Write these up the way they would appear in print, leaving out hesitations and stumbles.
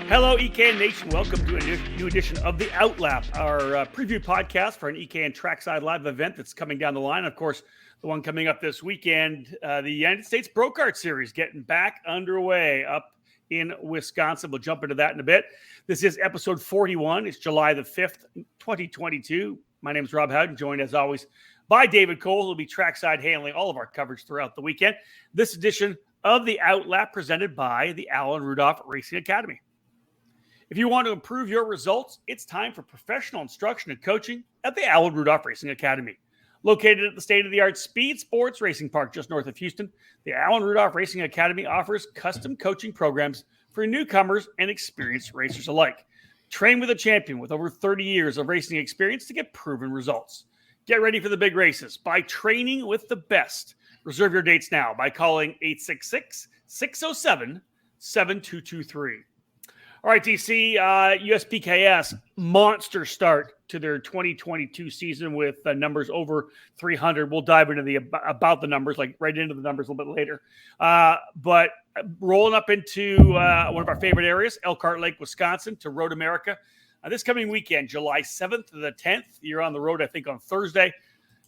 Hello, EKN Nation. Welcome to a new edition of the OutLap, our preview podcast for an EKN Trackside live event that's coming down the line. Of course, the one coming up this weekend, the United States Pro Kart Series getting back underway up in Wisconsin. We'll jump into that in a bit. This is episode 41. It's July the 5th, 2022. My name is Rob Howden, joined as always by David Cole, who will be trackside handling all of our coverage throughout the weekend. This edition of the OutLap presented by the Alan Rudolph Racing Academy. If you want to improve your results, it's time for professional instruction and coaching at the Alan Rudolph Racing Academy. Located at the state-of-the-art Speed Sports Racing Park just north of Houston, the Alan Rudolph Racing Academy offers custom coaching programs for newcomers and experienced racers alike. Train with a champion with over 30 years of racing experience to get proven results. Get ready for the big races by training with the best. Reserve your dates now by calling 866-607-7223. All right, DC, USPKS, monster start to their 2022 season with numbers over 300. We'll dive into about the numbers, like right into the numbers a little bit later. But rolling up into one of our favorite areas, Elkhart Lake, Wisconsin, to Road America. This coming weekend, July 7th to the 10th. You're on the road, I think, on Thursday.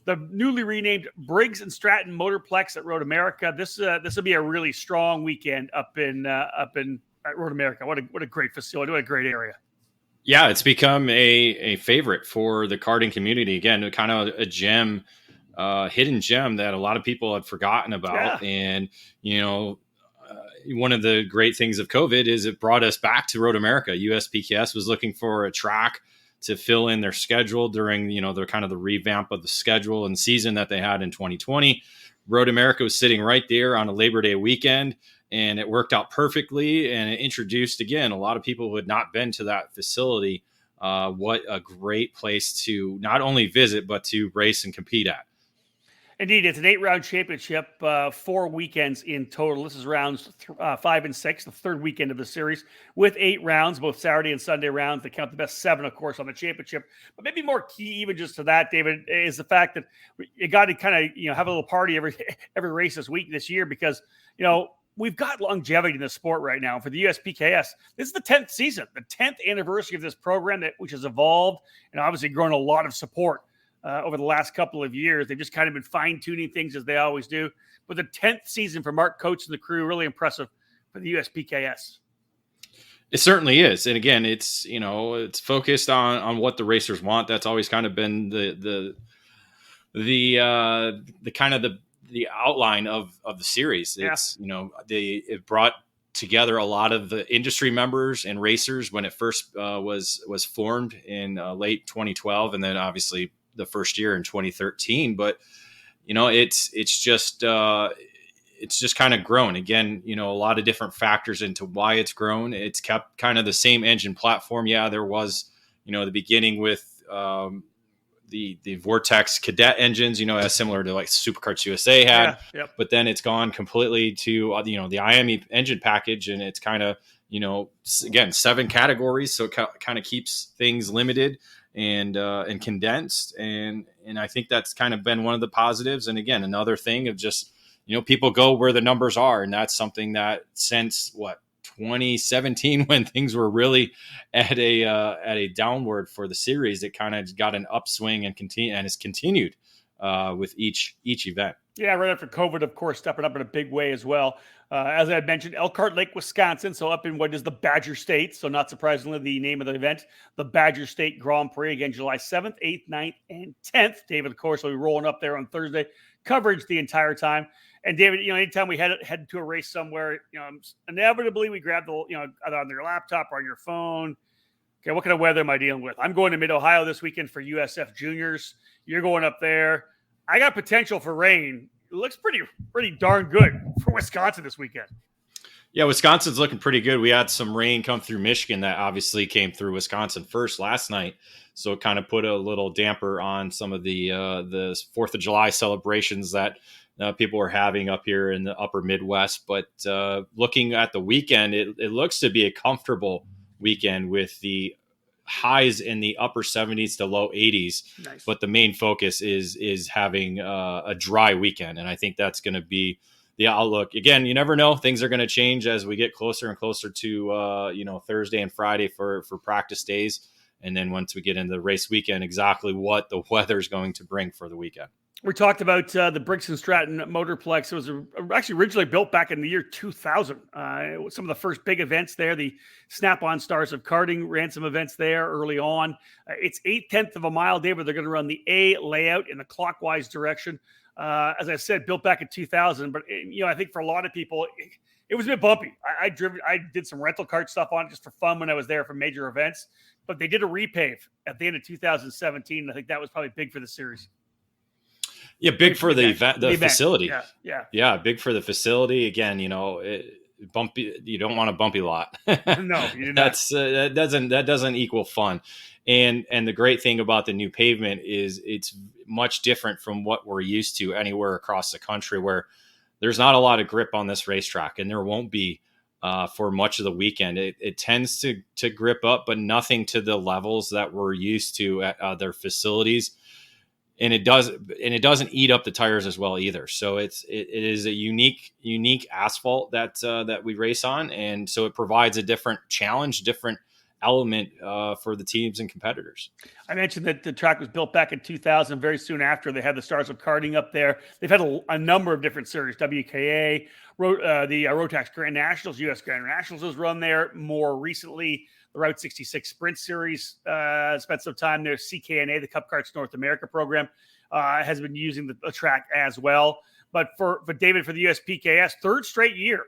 The newly renamed Briggs & Stratton Motorplex at Road America. This will be a really strong weekend up in Road America. What a great facility. What a great area. Yeah, it's become a favorite for the karting community. Again, kind of a gem, hidden gem that a lot of people have forgotten about. Yeah. And, one of the great things of COVID is it brought us back to Road America. USPKS was looking for a track to fill in their schedule during, their kind of the revamp of the schedule and season that they had in 2020. Road America was sitting right there on a Labor Day weekend, and it worked out perfectly. And it introduced, again, a lot of people who had not been to that facility. What a great place to not only visit, but to race and compete at. Indeed, it's an 8-round championship, 4 weekends in total. This is rounds 5 and 6, the third weekend of the series, with 8 rounds, both Saturday and Sunday rounds. They count the best 7, of course, on the championship. But maybe more key, even just to that, David, is the fact that you got to kind of have a little party every race this year because we've got longevity in the sport right now. For the USPKS, this is the 10th season, the 10th anniversary of this program which has evolved and obviously grown a lot of support. Over the last couple of years. They've just kind of been fine-tuning things as they always do. But the 10th season for Mark Coates and the crew, really impressive for the USPKS. It certainly is. And again, it's focused on what the racers want. That's always kind of been the kind of the outline of the series. It's, it brought together a lot of the industry members and racers when it first was formed in late 2012. And then obviously the first year in 2013, but it's just kind of grown again, a lot of different factors into why it's grown. It's kept kind of the same engine platform. Yeah, there was, the beginning with the Vortex Cadet engines, as similar to like Superkarts USA had, but then it's gone completely to, the IME engine package. And it's kind of, again, 7 categories. So it kind of keeps things limited and condensed. And I think that's kind of been one of the positives. And again, another thing of just, people go where the numbers are. And that's something that since 2017, when things were really at a downward for the series, it kind of got an upswing and has continued with each event. Yeah, right after COVID, of course, stepping up in a big way as well. As I had mentioned, Elkhart Lake, Wisconsin, so up in what is the Badger State. So not surprisingly, the name of the event, the Badger State Grand Prix, again, July 7th, 8th, 9th, and 10th. David, of course, will be rolling up there on Thursday. Coverage the entire time. And David, anytime we head to a race somewhere, inevitably we grab the, either on your laptop or on your phone. Okay, what kind of weather am I dealing with? I'm going to Mid-Ohio this weekend for USF Juniors. You're going up there. I got potential for rain. It looks pretty darn good for Wisconsin this weekend. Yeah, Wisconsin's looking pretty good. We had some rain come through Michigan that obviously came through Wisconsin first last night. So it kind of put a little damper on some of the 4th of July celebrations that people are having up here in the upper Midwest. But looking at the weekend, it looks to be a comfortable weekend with the highs in the upper 70s to low 80s. Nice. But the main focus is having a dry weekend. And I think that's going to be the outlook. Again, you never know. Things are going to change as we get closer and closer to Thursday and Friday for practice days. And then once we get into the race weekend, exactly what the weather is going to bring for the weekend. We talked about the Briggs & Stratton Motorplex. It was actually originally built back in the year 2000. It was some of the first big events there. The Snap-on Stars of Karting ran some events there early on. It's 8/10 of a mile, David. They're going to run the A layout in the clockwise direction. As I said, built back in 2000. But, I think for a lot of people, it was a bit bumpy. I did some rental kart stuff on it just for fun when I was there for major events. But they did a repave at the end of 2017. I think that was probably big for the series. Yeah, big for the facility. Yeah. Big for the facility. Again, bumpy. You don't want a bumpy lot. No, you do not. That doesn't equal fun. And the great thing about the new pavement is it's much different from what we're used to anywhere across the country, where there's not a lot of grip on this racetrack, and there won't be for much of the weekend. It tends to grip up, but nothing to the levels that we're used to at other facilities. And it doesn't eat up the tires as well either. So it is a unique asphalt that we race on, and so it provides a different challenge, different element for the teams and competitors. I mentioned that the track was built back in 2000. Very soon after, they had the Stars of Karting up there. They've had a number of different series. WKA, the Rotax Grand Nationals, U.S. Grand Nationals was run there. More recently, the Route 66 Sprint Series spent some time there. CKNA, the Cup Karts North America program, has been using the track as well. But for David, for the USPKS, third straight year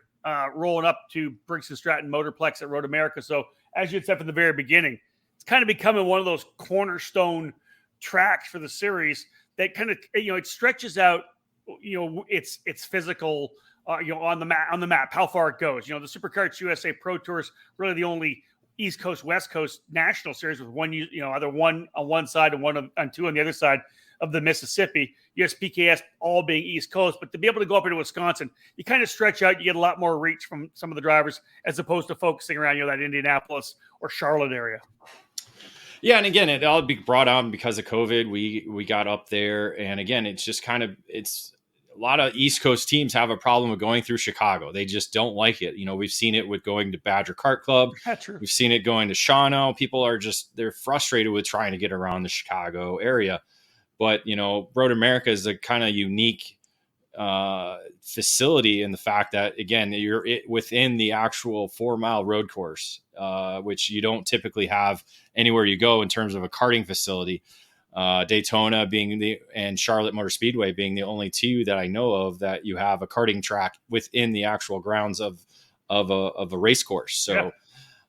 rolling up to Briggs & Stratton Motorplex at Road America. So as you had said from the very beginning, it's kind of becoming one of those cornerstone tracks for the series that kind of, it stretches out, its physical, on the map, how far it goes. The Superkarts USA Pro Tour is really the only East Coast, West Coast national series with one, either one on one side and one on two on the other side of the Mississippi. USPKS all being East Coast, but to be able to go up into Wisconsin, you kind of stretch out, you get a lot more reach from some of the drivers as opposed to focusing around, that Indianapolis or Charlotte area. Yeah, and again, it all be brought on because of COVID. We got up there, and again, it's just it's a lot of East Coast teams have a problem with going through Chicago. They just don't like it. We've seen it with going to Badger Kart Club. That's true. We've seen it going to Shawano. People are they're frustrated with trying to get around the Chicago area. But, Road America is a kind of unique facility in the fact that, again, you're within the actual 4-mile road course, which you don't typically have anywhere you go in terms of a karting facility. Daytona and Charlotte Motor Speedway being the only two that I know of that you have a karting track within the actual grounds of a race course. So. Yeah.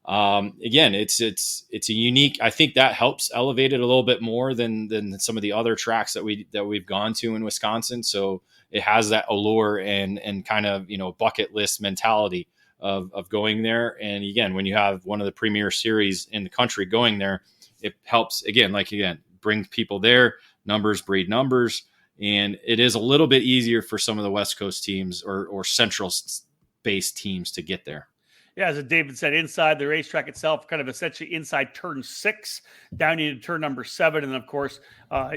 Again, it's a unique. I think that helps elevate it a little bit more than some of the other tracks that we've gone to in Wisconsin. So it has that allure and kind of bucket list mentality of going there. And again, when you have one of the premier series in the country going there, it helps bring people there. Numbers breed numbers, and it is a little bit easier for some of the West Coast teams or central based teams to get there. Yeah, as David said, inside the racetrack itself, kind of essentially inside turn 6, down into turn number 7. And then, of course,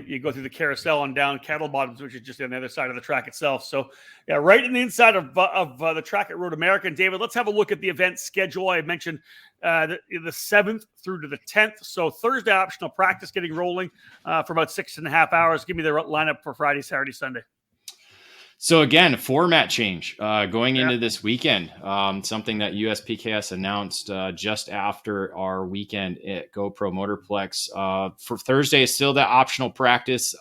you go through the carousel and down Cattle Bottoms, which is just on the other side of the track itself. So, yeah, right in the inside of the track at Road America. And, David, let's have a look at the event schedule. I mentioned the 7th through to the 10th. So, Thursday optional practice getting rolling for about 6.5 hours. Give me the lineup for Friday, Saturday, Sunday. So again, a format change going into this weekend, something that USPKS announced just after our weekend at GoPro Motorplex. For Thursday is still that optional practice.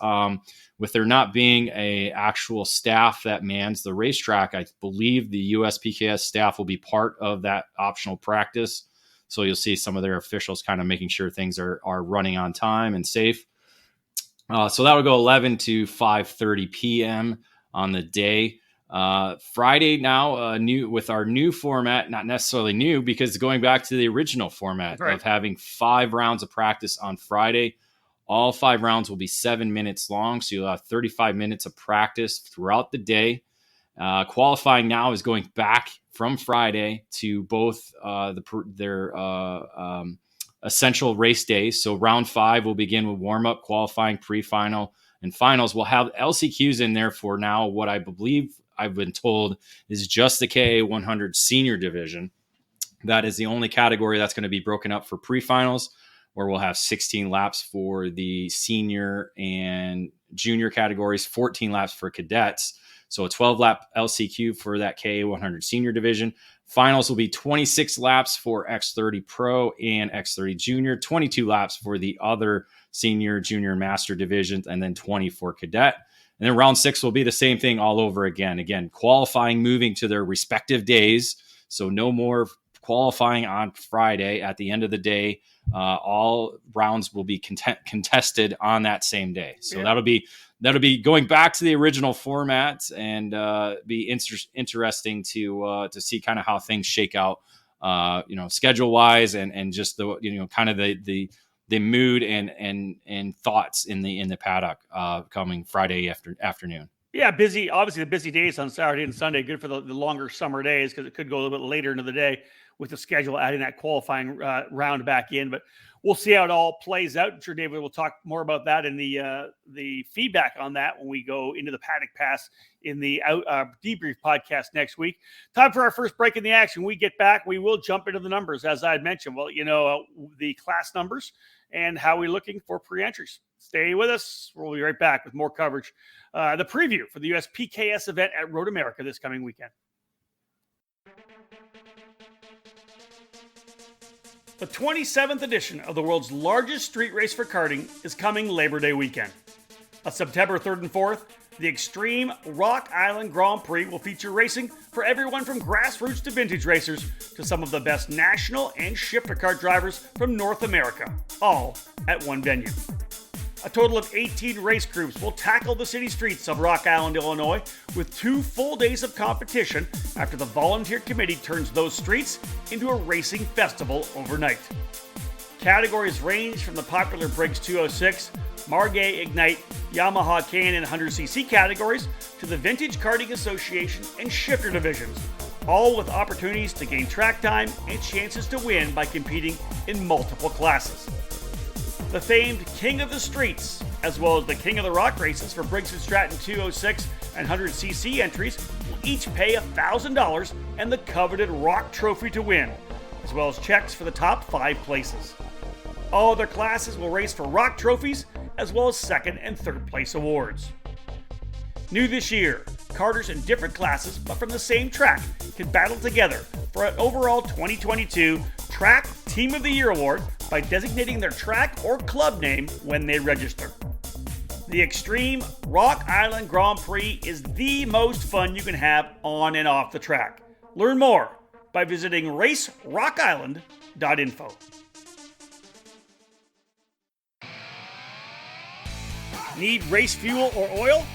With there not being a actual staff that mans the racetrack, I believe the USPKS staff will be part of that optional practice. So you'll see some of their officials kind of making sure things are running on time and safe. So that would go 11 to 5:30 p.m. on the day. Friday now, new with our new format, not necessarily new because going back to the original format of having 5 rounds of practice on Friday. All 5 rounds will be 7 minutes long, so you'll have 35 minutes of practice throughout the day. Qualifying now is going back from Friday to both their essential race days. So round 5 will begin with warm-up, qualifying, pre-final, and finals. We'll have LCQs in there for now what I believe I've been told is just the KA100 senior division. That is the only category that's going to be broken up for pre-finals, where we'll have 16 laps for the senior and junior categories, 14 laps for cadets. So a 12-lap LCQ for that KA100 senior division. Finals will be 26 laps for X30 Pro and X30 Junior, 22 laps for the other senior, junior, and master divisions, and then 20 for cadet. And then round 6 will be the same thing all over again. Again, qualifying moving to their respective days. So no more qualifying on Friday at the end of the day. All rounds will be contested on that same day. So that'll be going back to the original format, and be interesting to see kind of how things shake out, schedule wise, and just the kind of the mood and thoughts in the paddock coming Friday afternoon. Yeah, busy. Obviously, the busy days on Saturday and Sunday, good for the longer summer days, because it could go a little bit later into the day with the schedule adding that qualifying round back in. But we'll see how it all plays out. I'm sure David will talk more about that and the feedback on that when we go into the paddock pass in the debrief podcast next week. Time for our first break in the action. When we get back, we will jump into the numbers, as I had mentioned. Well, the class numbers and how we're looking for pre-entries. Stay with us. We'll be right back with more coverage. The preview for the USPKS event at Road America this coming weekend. The 27th edition of the world's largest street race for karting is coming Labor Day weekend. On September 3rd and 4th, the Extreme Rock Island Grand Prix will feature racing for everyone from grassroots to vintage racers to some of the best national and shifter kart drivers from North America, all at one venue. A total of 18 race groups will tackle the city streets of Rock Island, Illinois, with 2 full days of competition after the volunteer committee turns those streets into a racing festival overnight. Categories range from the popular Briggs 206, Margay Ignite, Yamaha K&N 100cc categories to the Vintage Karting Association and shifter divisions, all with opportunities to gain track time and chances to win by competing in multiple classes. The famed King of the Streets, as well as the King of the Rock races for Briggs & Stratton 206 and 100cc entries, will each pay $1,000 and the coveted Rock Trophy to win, as well as checks for the top 5 places. All other classes will race for Rock Trophies, as well as 2nd and 3rd place awards. New this year, karters in different classes but from the same track can battle together for an overall 2022 Track Team of the Year award by designating their track or club name when they register. The Extreme Rock Island Grand Prix is the most fun you can have on and off the track. Learn more by visiting racerockisland.info. Need race fuel or oil?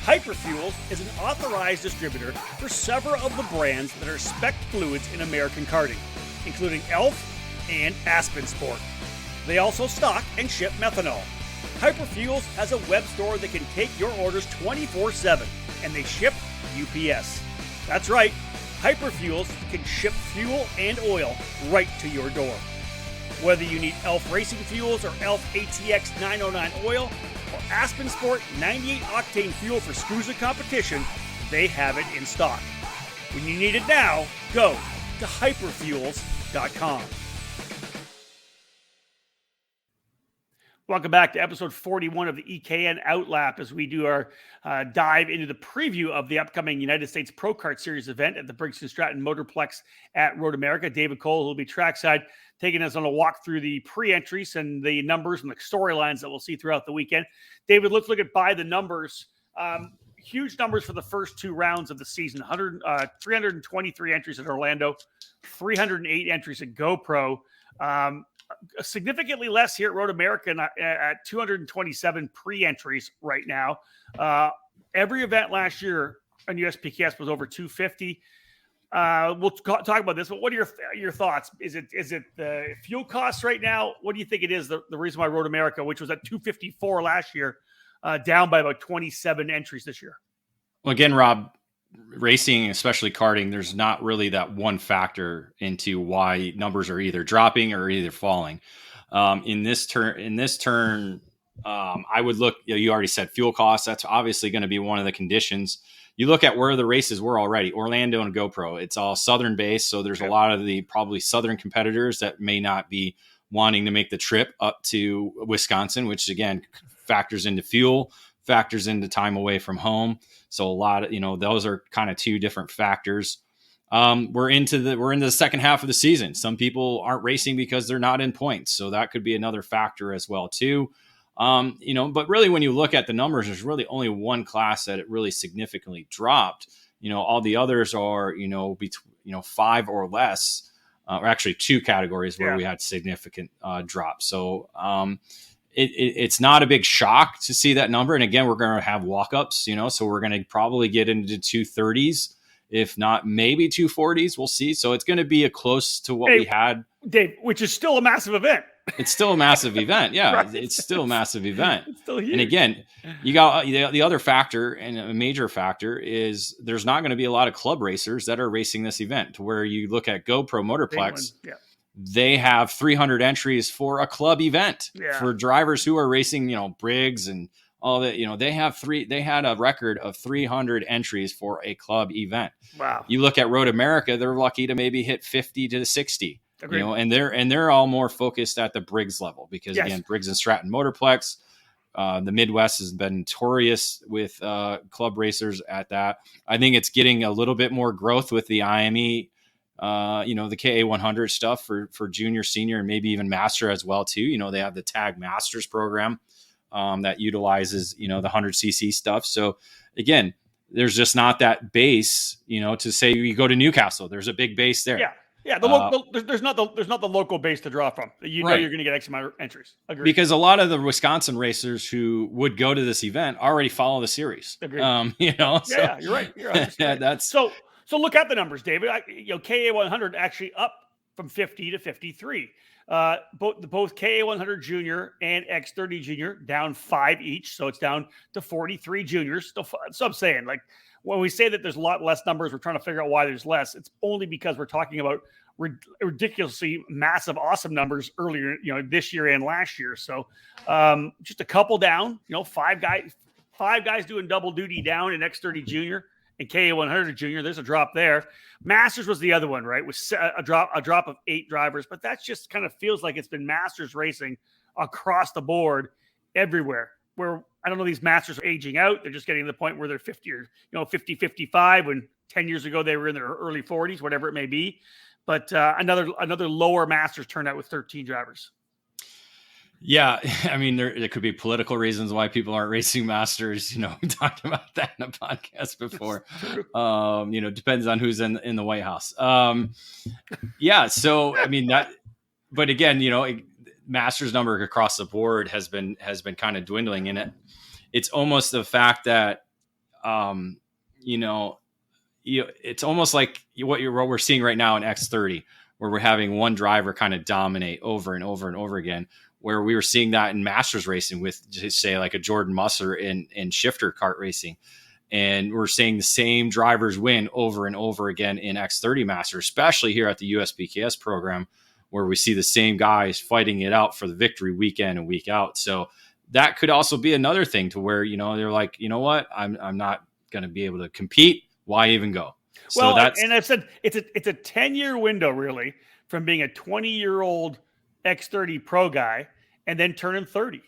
Hyperfuels is an authorized distributor for several of the brands that are spec fluids in American karting, including Elf and Aspen Sport. They also stock and ship methanol. Hyperfuels has a web store that can take your orders 24/7, and they ship UPS. That's right, Hyperfuels can ship fuel and oil right to your door. Whether you need Elf Racing Fuels or Elf ATX 909 oil or Aspen Sport 98 octane fuel for SCUSA competition, they have it in stock. When you need it now, go to hyperfuels.com. Welcome back to episode 41 of the EKN OutLap as we do our dive into the preview of the upcoming United States Pro Kart Series event at the Briggs & Stratton Motorplex at Road America. David Cole, who will be trackside, taking us on a walk through the pre-entries and the numbers and the storylines that we'll see throughout the weekend. David, let's look at by the numbers. Huge numbers for the first 2 rounds of the season. 323 entries at Orlando, 308 entries at GoPro. Significantly less here at Road America at 227 pre-entries right now. Every event last year on USPKS was over 250. We'll talk about this, but what are your thoughts? Is it the fuel costs right now? What do you think it is the reason why Road America, which was at 254 last year, down by about 27 entries this year? Well, again, Rob, racing, especially karting, there's not really that one factor into why numbers are either dropping or either falling. In this turn, I would look, you already said fuel costs. That's obviously going to be one of the conditions. You look at where the races were already, Orlando and GoPro. It's all Southern based. So there's a lot of the probably Southern competitors that may not be wanting to make the trip up to Wisconsin, which again factors into fuel, factors into time away from home. So a lot of, those are kind of two different factors. We're into the second half of the season. Some people aren't racing because they're not in points. So that could be another factor as well too. But really when you look at the numbers, there's really only one class that it really significantly dropped. All the others are, between, 5 or less, or actually 2 categories where we had significant drops. So it's not a big shock to see that number. And again, we're going to have walk-ups, so we're going to probably get into 230s, if not maybe 240s. We'll see. So it's going to be close to what we had. Dave, which is still a massive event. It's still a massive event. Yeah, right. It's still a massive event. It's still huge. And again, you got the other factor, and a major factor is there's not going to be a lot of club racers that are racing this event, to where you look at GoPro Motorplex. They have 300 entries for a club event for drivers who are racing, Briggs and all that. They had a record of 300 entries for a club event. Wow. You look at Road America, they're lucky to maybe hit 50 to 60. Agreed. And they're all more focused at the Briggs level, because again, Briggs and Stratton Motorplex, the Midwest has been notorious with club racers at that. I think it's getting a little bit more growth with the IME, the KA 100 stuff for junior, senior, and maybe even master as well too. They have the Tag Masters program that utilizes, the 100cc stuff. So again, there's just not that base, to say you go to Newcastle, there's a big base there. Yeah, there's not the local base to draw from. You're going to get X amount of entries. Agreed. Because a lot of the Wisconsin racers who would go to this event already follow the series. Agreed. You're right. You're right. That's so look at the numbers, David. KA 100 actually up from 50 to 53. Both KA 100 Junior and X30 Junior down 5 each, so it's down to 43 juniors. So I'm saying, like, when we say that there's a lot less numbers, we're trying to figure out why there's less. It's only because we're talking about ridiculously massive, awesome numbers earlier, this year and last year. So just a couple down, 5 guys doing double duty down in X30 Junior and KA 100 Junior. There's a drop there. Masters was the other one, right? With a drop of 8 drivers, but that just kind of feels like it's been Masters racing across the board everywhere. Where I don't know, these Masters are aging out. They're just getting to the point where they're 50 or 50, 55, when 10 years ago they were in their early 40s, whatever it may be. But another lower Masters turnout with 13 drivers. Yeah, I mean, there could be political reasons why people aren't racing Masters. We talked about that in a podcast before. Depends on who's in the White House. So I mean that, but again, Masters number across the board has been kind of dwindling in it. It's almost the fact that, it's almost like what we're seeing right now in X30, where we're having one driver kind of dominate over and over and over again, where we were seeing that in Masters racing with, just say, like a Jordan Musser in shifter kart racing. And we're seeing the same drivers win over and over again in X30 Masters, especially here at the USBKS program, where we see the same guys fighting it out for the victory week in and week out. So that could also be another thing to where, they're like, you know what, I'm not going to be able to compete. Why even go? Well, and I've said it's a 10-year window, really, from being a 20-year-old X30 pro guy and then turning 30,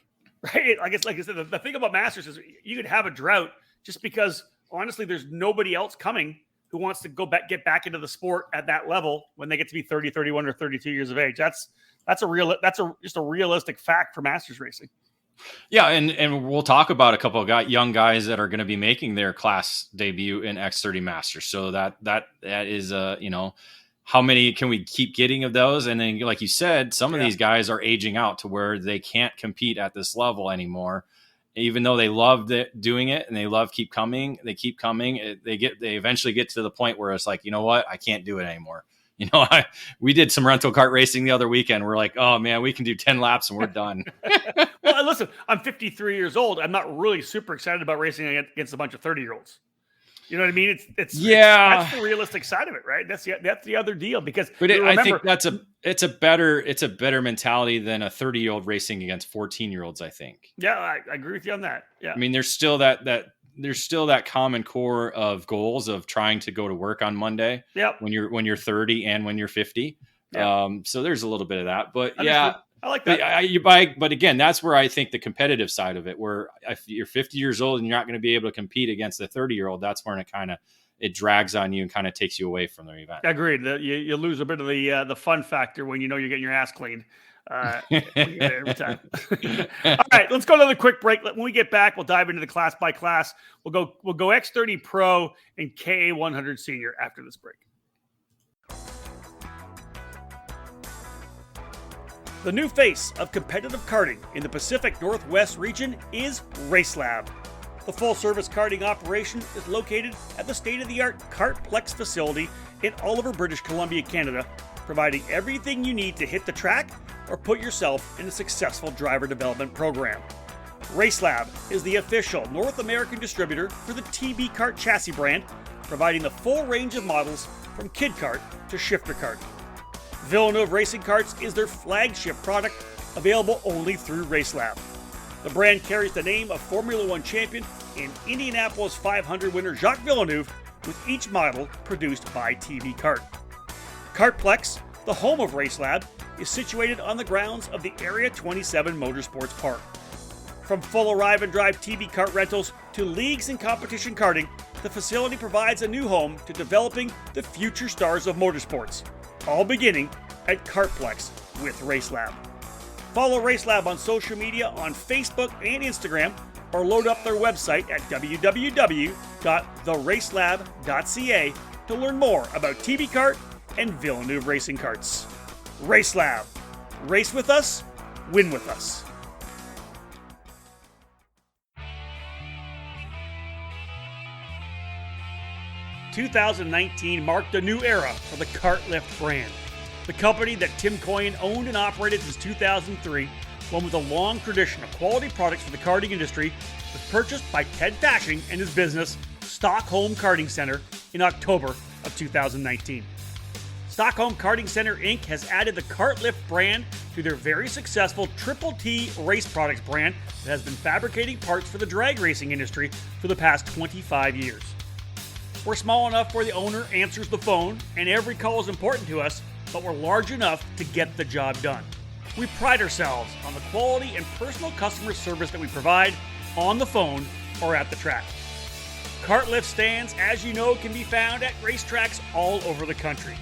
right? Like I said, the thing about Masters is you could have a drought just because, honestly, there's nobody else coming who wants to get back into the sport at that level when they get to be 30, 31, or 32 years of age. That's just a realistic fact for Masters racing. Yeah, and we'll talk about a couple of young guys that are going to be making their class debut in X30 Masters. So that is how many can we keep getting of those? And then, like you said, some of these guys are aging out to where they can't compete at this level anymore. Even though they love doing it and they keep coming. They eventually get to the point where it's like, you know what, I can't do it anymore. We did some rental kart racing the other weekend. We're like, oh man, we can do 10 laps and we're done. Listen, I'm 53 years old. I'm not really super excited about racing against a bunch of 30-year-olds. You know what I mean? It's yeah. That's the realistic side of it, right? That's the other deal because I think it's a better mentality than a 30-year-old racing against 14-year-olds. I think. Yeah, I agree with you on that. Yeah. I mean, there's still that common core of goals of trying to go to work on Monday. Yep. When you're 30 and when you're 50. Yep. So there's a little bit of that, but Understood. I like that. But again, that's where I think the competitive side of it, where if you're 50 years old and you're not going to be able to compete against a 30-year-old, that's when it drags on you and kind of takes you away from the event. Agreed. You lose a bit of the fun factor when you know you're getting your ass cleaned. Every time. All right, let's go to another quick break. When we get back, we'll dive into the class by class. We'll go X30 Pro and KA100 Senior after this break. The new face of competitive karting in the Pacific Northwest region is RaceLab. The full-service karting operation is located at the state-of-the-art Kartplex facility in Oliver, British Columbia, Canada, providing everything you need to hit the track or put yourself in a successful driver development program. RaceLab is the official North American distributor for the TB Kart chassis brand, providing the full range of models from kid kart to shifter kart. Villeneuve Racing Karts is their flagship product, available only through RaceLab. The brand carries the name of Formula One champion and Indianapolis 500 winner Jacques Villeneuve, with each model produced by TB Kart. Kartplex, the home of RaceLab, is situated on the grounds of the Area 27 Motorsports Park. From full arrive and drive TB Kart rentals to leagues and competition karting, the facility provides a new home to developing the future stars of motorsports, all beginning at Kartplex with RaceLab. Follow RaceLab on social media on Facebook and Instagram, or load up their website at www.theracelab.ca to learn more about TB Kart and Villeneuve Racing Karts. RaceLab. Race with us, win with us. "2019 marked a new era for the KartLift brand. The company that Tim Coyne owned and operated since 2003, one with a long tradition of quality products for the karting industry, was purchased by Ted Fashing and his business, Stockholm Karting Center, in October of 2019. Stockholm Karting Center Inc. has added the KartLift brand to their very successful Triple T Race Products brand that has been fabricating parts for the drag racing industry for the past 25 years. We're small enough where the owner answers the phone and every call is important to us, but we're large enough to get the job done. We pride ourselves on the quality and personal customer service that we provide on the phone or at the track. KartLift stands, as you know, can be found at racetracks all over the country.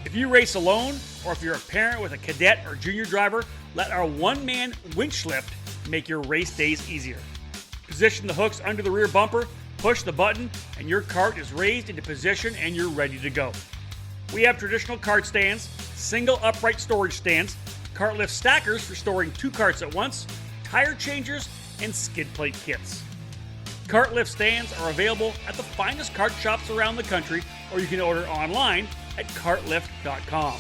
If you race alone, or if you're a parent with a cadet or junior driver, let our one-man winch lift make your race days easier. Position the hooks under the rear bumper, push the button, and your cart is raised into position and you're ready to go. We have traditional cart stands, single upright storage stands, KartLift stackers for storing 2 carts at once, tire changers, and skid plate kits. KartLift stands are available at the finest kart shops around the country, or you can order online at kartlift.com.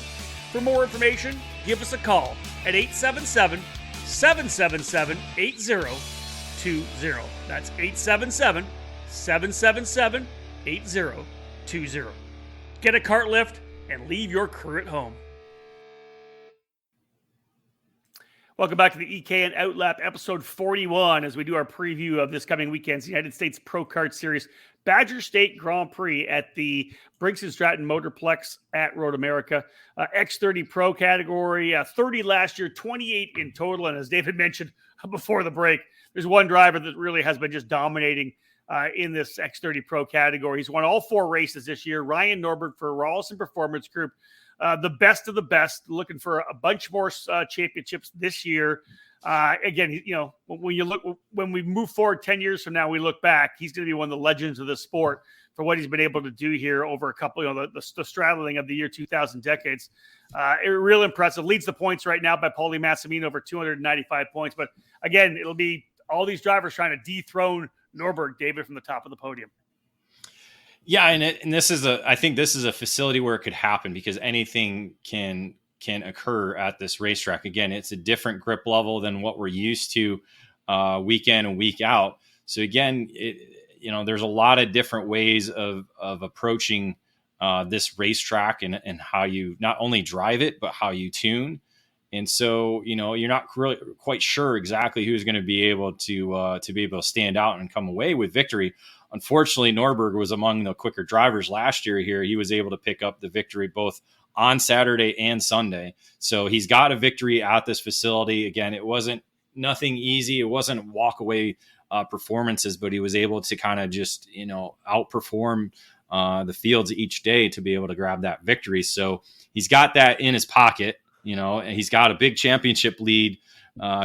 For more information, give us a call at 877-777-8020. That's 877-777-8020. Get a KartLift and leave your crew at home. Welcome back to the EKN OutLap episode 41 as we do our preview of this coming weekend's United States Pro Kart Series Badger State Grand Prix at the Briggs & Stratton Motorplex at Road America. X30 Pro category, 30 last year, 28 in total. And as David mentioned before the break, there's one driver that really has been just dominating in this X30 Pro category. He's won all 4 races this year. Ryan Norberg for Rawlson Performance Group. The best of the best, looking for a bunch more championships this year. Again, you know, when we move forward 10 years from now, we look back, he's going to be one of the legends of the sport for what he's been able to do here over a couple, you know, the straddling of the year 2000 decades. Real impressive. Leads the points right now by Paulie Massimino over 295 points. But again, it'll be all these drivers trying to dethrone Norberg, David, from the top of the podium. Yeah, and this is I think this is a facility where it could happen because anything can occur at this racetrack. Again, it's a different grip level than what we're used to week in and week out. So again, there's a lot of different ways of approaching this racetrack and how you not only drive it, but how you tune. And so, you're not really quite sure exactly who's going to be able to stand out and come away with victory. Unfortunately, Norberg was among the quicker drivers last year here. He was able to pick up the victory both on Saturday and Sunday. So he's got a victory at this facility. Again, it wasn't nothing easy. It wasn't walk away performances, but he was able to kind of just, outperform the fields each day to be able to grab that victory. So he's got that in his pocket, and he's got a big championship lead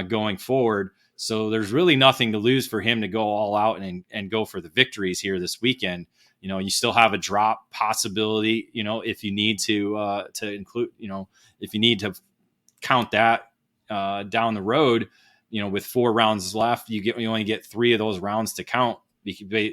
going forward. So there's really nothing to lose for him to go all out and go for the victories here this weekend. You still have a drop possibility, if you need to include, if you need to count that down the road, with 4 rounds left, you only get 3 of those rounds to count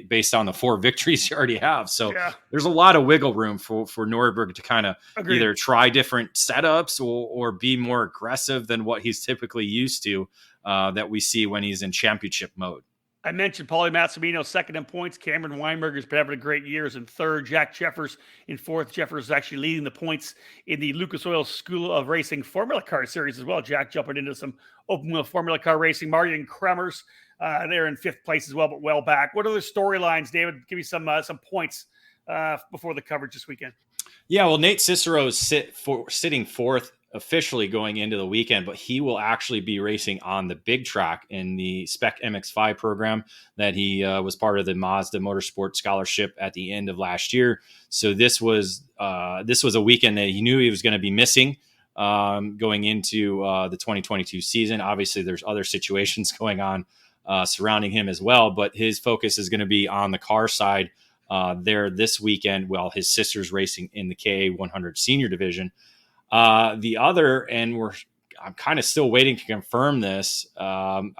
based on the 4 victories you already have. So there's a lot of wiggle room for Norberg to kind of either try different setups or be more aggressive than what he's typically used to that we see when he's in championship mode. I mentioned Paulie Massimino second in points. Cameron Weinberger's been having a great year in third. Jack Jeffers in fourth. Jeffers is actually leading the points in the Lucas Oil School of Racing Formula Car Series as well. Jack jumping into some open wheel Formula Car racing. Marian Kremers they're in fifth place as well, but well back. What other storylines, David? Give me some points before the coverage this weekend. Yeah, well, Nate Cicero is sitting fourth officially going into the weekend, but he will actually be racing on the big track in the Spec MX5 program that he was part of the Mazda Motorsport Scholarship at the end of last year. So this was a weekend that he knew he was going to be missing going into the 2022 season. Obviously, there's other situations going on surrounding him as well, but his focus is going to be on the car side there this weekend while his sister's racing in the KA 100 senior division. The other, and I'm kind of still waiting to confirm this. I'm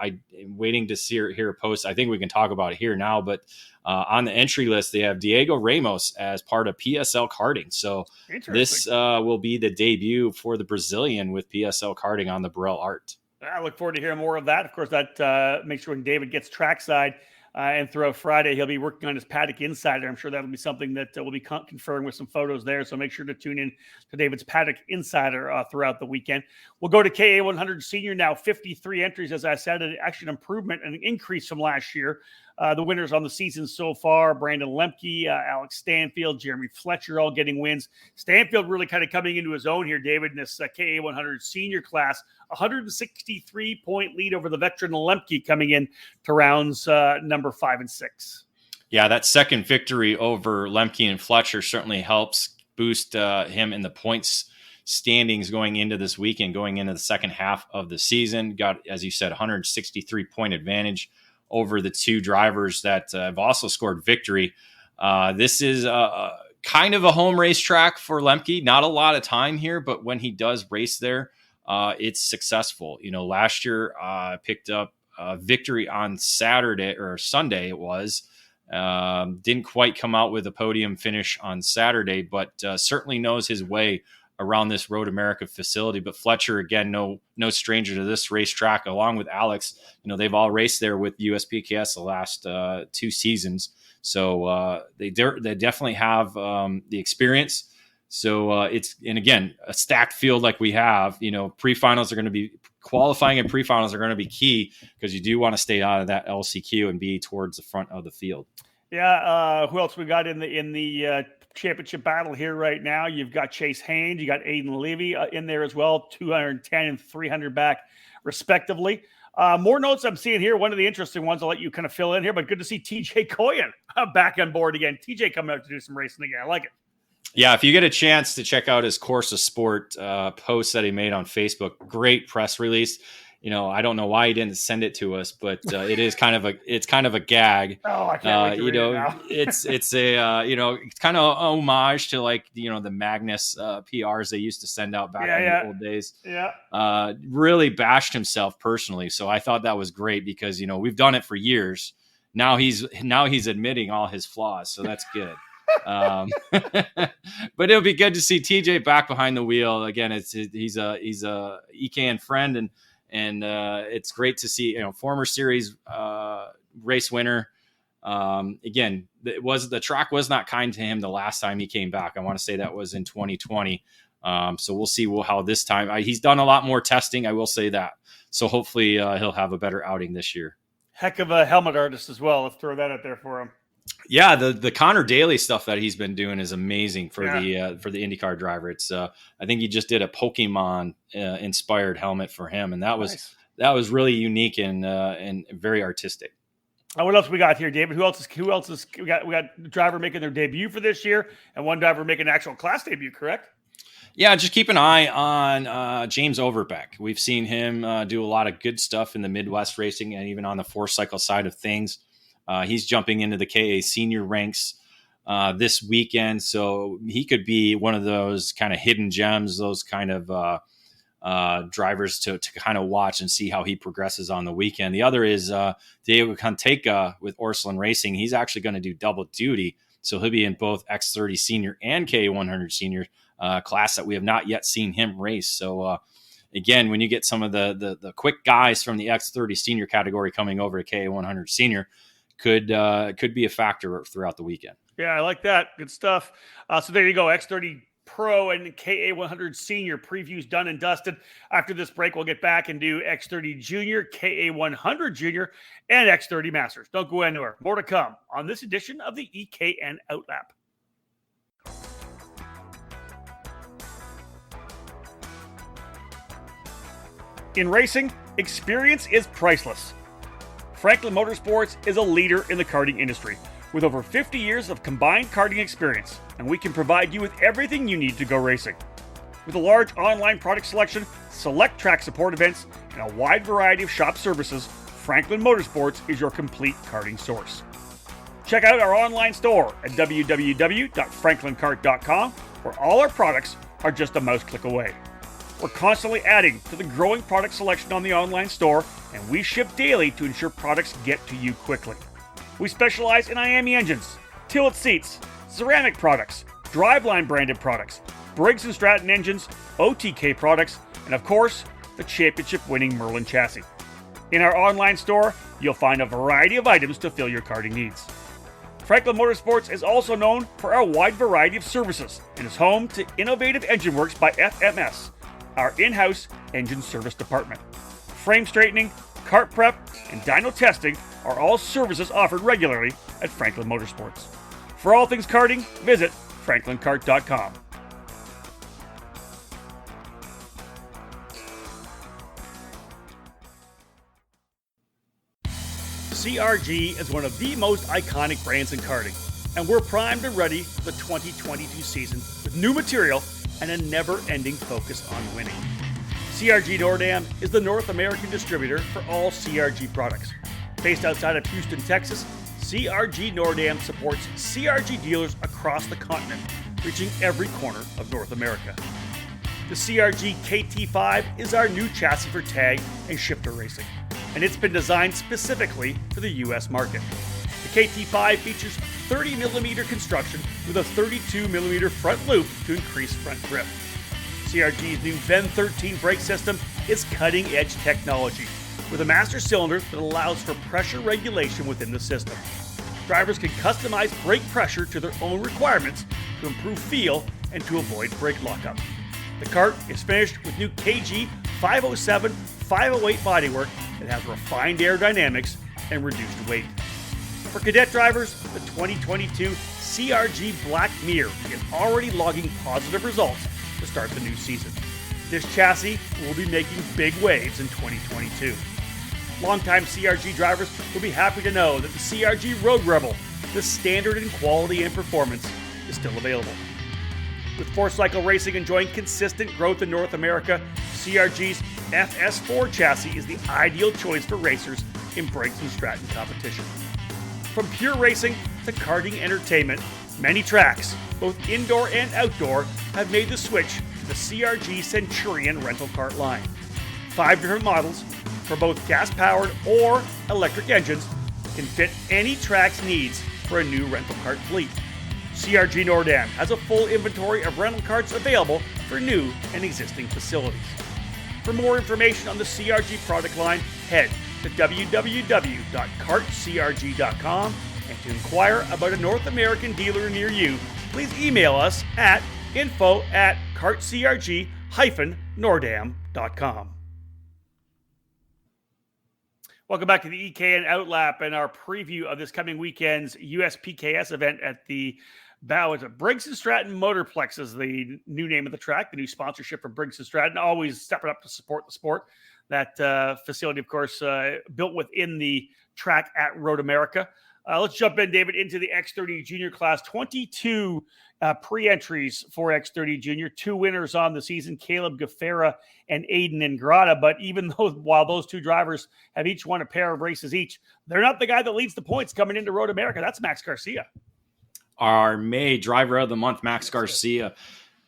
waiting to hear a post. I think we can talk about it here now, but on the entry list, they have Diego Ramos as part of PSL Karting. So this will be the debut for the Brazilian with PSL Karting on the Burrell Art. I look forward to hearing more of that. Of course, that makes sure when David gets trackside and throughout Friday, he'll be working on his Paddock Insider. I'm sure that'll be something that will be confirmed with some photos there. So make sure to tune in to David's Paddock Insider throughout the weekend. We'll go to KA 100 Senior now. 53 entries, as I said, actually an improvement and an increase from last year. The winners on the season so far, Brandon Lemke, Alex Stanfield, Jeremy Fletcher, all getting wins. Stanfield really kind of coming into his own here, David, in this KA 100 Senior class. 163-point lead over the veteran Lemke coming in to rounds number 5 and 6. Yeah, that second victory over Lemke and Fletcher certainly helps boost him in the points standings going into this weekend, going into the second half of the season. Got, as you said, 163-point advantage over the 2 drivers that have also scored victory. This is kind of a home race track for Lemke. Not a lot of time here, but when he does race there, it's successful. Last year picked up a victory on Saturday or Sunday. It was didn't quite come out with a podium finish on Saturday, but certainly knows his way around this Road America facility. But Fletcher, again, no stranger to this racetrack, along with Alex. They've all raced there with USPKS the last 2 seasons. So they definitely have the experience. So and again, a stacked field like we have, pre-finals are going to be qualifying and pre-finals are going to be key because you do want to stay out of that LCQ and be towards the front of the field. Yeah. Who else we got in the championship battle here right now? You've got Chase Haynes, you got Aiden Levy in there as well, 210 and 300 back respectively. More notes I'm seeing here. One of the interesting ones, I'll let you kind of fill in here, but good to see TJ Coyen back on board again. TJ coming out to do some racing again. I like it. Yeah, if you get a chance to check out his Course of Sport post that he made on Facebook, great press release. I don't know why he didn't send it to us, but it is kind of a gag. Oh, I can't wait to read it now. it's it's kind of homage to the Magnus PRs they used to send out back in the old days. Yeah. Really bashed himself personally, so I thought that was great because we've done it for years. Now he's admitting all his flaws, so that's good. But it'll be good to see TJ back behind the wheel again. He's a EKN friend and it's great to see former series race winner Again, the track was not kind to him the last time he came back. I want to say that was in 2020. So we'll see how this time he's done a lot more testing. I will say that. So hopefully he'll have a better outing this year. Heck of a helmet artist as well. Let's throw that out there for him. Yeah, the Connor Daly stuff that he's been doing is amazing for the IndyCar driver. It's I think he just did a Pokemon inspired helmet for him, and that was really unique and very artistic. What else we got here, David? Who else is we got the driver making their debut for this year, and one driver making an actual class debut, correct? Yeah, just keep an eye on James Overbeck. We've seen him do a lot of good stuff in the Midwest racing and even on the four-cycle side of things. He's jumping into the KA senior ranks this weekend, so he could be one of those kind of hidden gems, those kind of drivers to kind of watch and see how he progresses on the weekend. The other is Diego Canteca with Orslin Racing. He's actually going to do double duty, so he'll be in both X30 senior and KA100 senior class that we have not yet seen him race. So again, when you get some of the quick guys from the X30 senior category coming over to KA100 senior, could be a factor throughout the weekend. Yeah, I like that. Good stuff. So there you go. X30 Pro and KA100 Senior previews done and dusted. After this break, we'll get back and do X30 Junior, KA100 Junior, and X30 Masters. Don't go anywhere. More to come on this edition of the EKN OutLap. In racing, experience is priceless. Franklin Motorsports is a leader in the karting industry with over 50 years of combined karting experience, and we can provide you with everything you need to go racing. With a large online product selection, select track support events, and a wide variety of shop services, Franklin Motorsports is your complete karting source. Check out our online store at www.franklinkart.com, where all our products are just a mouse click away. We're constantly adding to the growing product selection on the online store, and we ship daily to ensure products get to you quickly. We specialize in IAME engines, tilt seats, ceramic products, driveline branded products, Briggs & Stratton engines, OTK products, and of course, the championship-winning Merlin chassis. In our online store, you'll find a variety of items to fill your karting needs. Franklin Motorsports is also known for our wide variety of services and is home to Innovative Engine Works by FMS, our in-house engine service department. Frame straightening, kart prep, and dyno testing are all services offered regularly at Franklin Motorsports. For all things karting, visit franklinkart.com. CRG is one of the most iconic brands in karting, and we're primed and ready for the 2022 season with new material and a never-ending focus on winning. CRG Nordam is the North American distributor for all CRG products. Based outside of Houston, Texas, CRG Nordam supports CRG dealers across the continent, reaching every corner of North America. The CRG KT5 is our new chassis for tag and shifter racing, and it's been designed specifically for the U.S. market. The KT5 features 30mm construction with a 32mm front loop to increase front grip. CRG's new VEN 13 brake system is cutting-edge technology with a master cylinder that allows for pressure regulation within the system. Drivers can customize brake pressure to their own requirements to improve feel and to avoid brake lockup. The kart is finished with new KG 507, 508 bodywork that has refined aerodynamics and reduced weight. For cadet drivers, the 2022 CRG Black Mirror is already logging positive results to start the new season. This chassis will be making big waves in 2022. Longtime CRG drivers will be happy to know that the CRG Road Rebel, the standard in quality and performance, is still available. With four-cycle racing enjoying consistent growth in North America, CRG's FS4 chassis is the ideal choice for racers in Briggs & Stratton competition. From pure racing to karting entertainment, many tracks, both indoor and outdoor, have made the switch to the CRG Centurion rental kart line. 5 different models for both gas-powered or electric engines can fit any track's needs for a new rental kart fleet. CRG Nordam has a full inventory of rental karts available for new and existing facilities. For more information on the CRG product line, head to www.kartcrg.com and To inquire about a North American dealer near you, please email us at info@kartcrg-nordam.com. Welcome back to the EKN OutLap and our preview of this coming weekend's USPKS event at the Briggs & Stratton Motorplex is the new name of the track, the new sponsorship from Briggs & Stratton, always stepping up to support the sport. That facility, of course, built within the track at Road America. Let's jump in, David, into the X30 Junior class. 22 pre-entries for X30 Junior. 2 winners on the season, Caleb Gaffera and Aiden Ingrata. But even though, while those 2 drivers have each won a pair of races each, they're not the guy that leads the points coming into Road America. That's Max Garcia. Our May Driver of the Month, Max Garcia,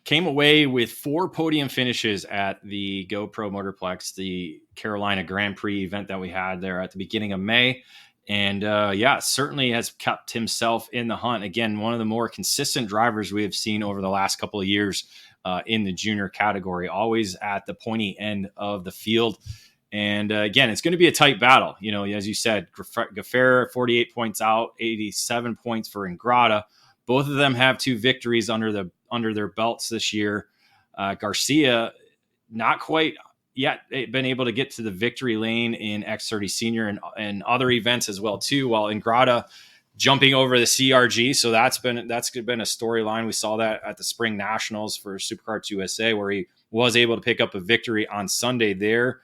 came away with 4 podium finishes at the GoPro Motorplex, the Carolina Grand Prix event that we had there at the beginning of May. And certainly has kept himself in the hunt. Again, one of the more consistent drivers we have seen over the last couple of years in the junior category, always at the pointy end of the field. And again, it's going to be a tight battle. You know, as you said, Gaffera 48 points out, 87 points for Ingrata. Both of them have 2 victories under their belts this year. Garcia, not quite yet been able to get to the victory lane in X30 Senior and other events as well too. While Ingrata jumping over the CRG, so that's been a storyline. We saw that at the Spring Nationals for Superkarts USA, where he was able to pick up a victory on Sunday there.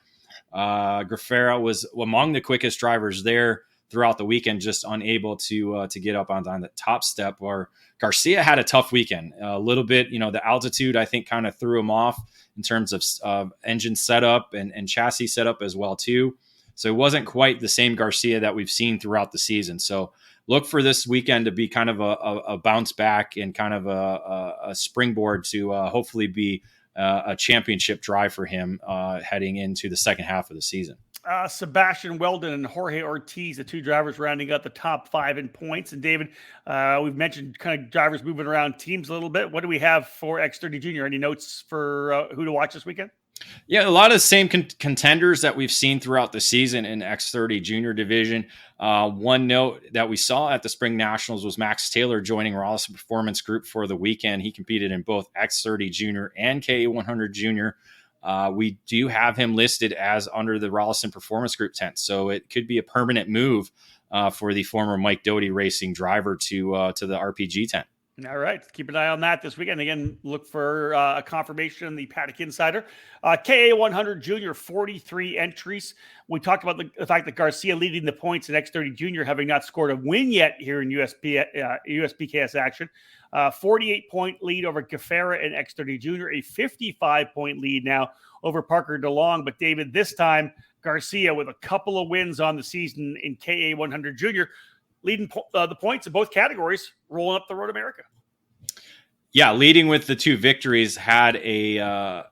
Gaffera was among the quickest drivers there throughout the weekend, just unable to get up on the top step. Or Garcia had a tough weekend, a little bit. You know, the altitude I think kind of threw him off in terms of engine setup and chassis setup as well too. So it wasn't quite the same Garcia that we've seen throughout the season. So look for this weekend to be kind of a bounce back and kind of a springboard to hopefully be a championship drive for him heading into the second half of the season. Sebastian Weldon and Jorge Ortiz, the 2 drivers rounding out the top 5 in points. And David, we've mentioned kind of drivers moving around teams a little bit. What do we have for X30 Junior? Any notes for who to watch this weekend? Yeah, a lot of the same contenders that we've seen throughout the season in X30 Junior division. One note that we saw at the Spring Nationals was Max Taylor joining Rolison Performance Group for the weekend. He competed in both X30 Junior and KA100 Junior. We do have him listed as under the Rolison Performance Group tent, so it could be a permanent move for the former Mike Doty Racing driver to the RPG tent. All right. Keep an eye on that this weekend. Again, look for a confirmation in the Paddock Insider. KA100 Junior, 43 entries. We talked about the fact that Garcia leading the points in X30 Junior, having not scored a win yet here in USPKS action. 48-point lead over Gaffera in X30 Junior, a 55-point lead now over Parker DeLong. But David, this time, Garcia with a couple of wins on the season in KA100 Junior, leading the points in both categories, rolling up the Road America. Yeah, leading with the 2 victories, had a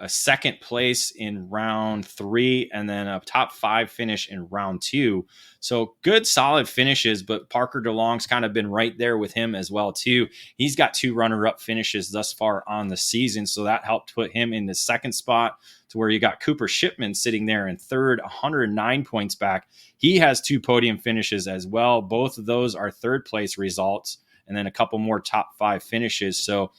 second place in round 3 and then a top 5 finish in round 2. So good, solid finishes, but Parker DeLong's kind of been right there with him as well too. He's got 2 runner-up finishes thus far on the season, so that helped put him in the second spot, to where you got Cooper Shipman sitting there in third, 109 points back. He has 2 podium finishes as well. Both of those are third place results, and then a couple more top 5 finishes. So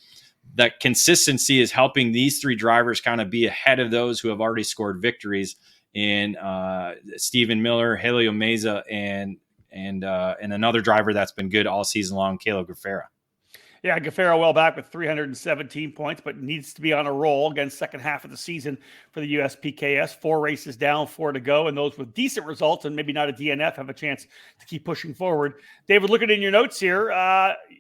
that consistency is helping these 3 drivers kind of be ahead of those who have already scored victories in Stephen Miller, Helio Meza, and another driver that's been good all season long, Caleb Gaffera. Yeah, Gaffera well back with 317 points, but needs to be on a roll again second half of the season for the USPKS. 4 races down, 4 to go, and those with decent results and maybe not a DNF have a chance to keep pushing forward. David, looking in your notes here,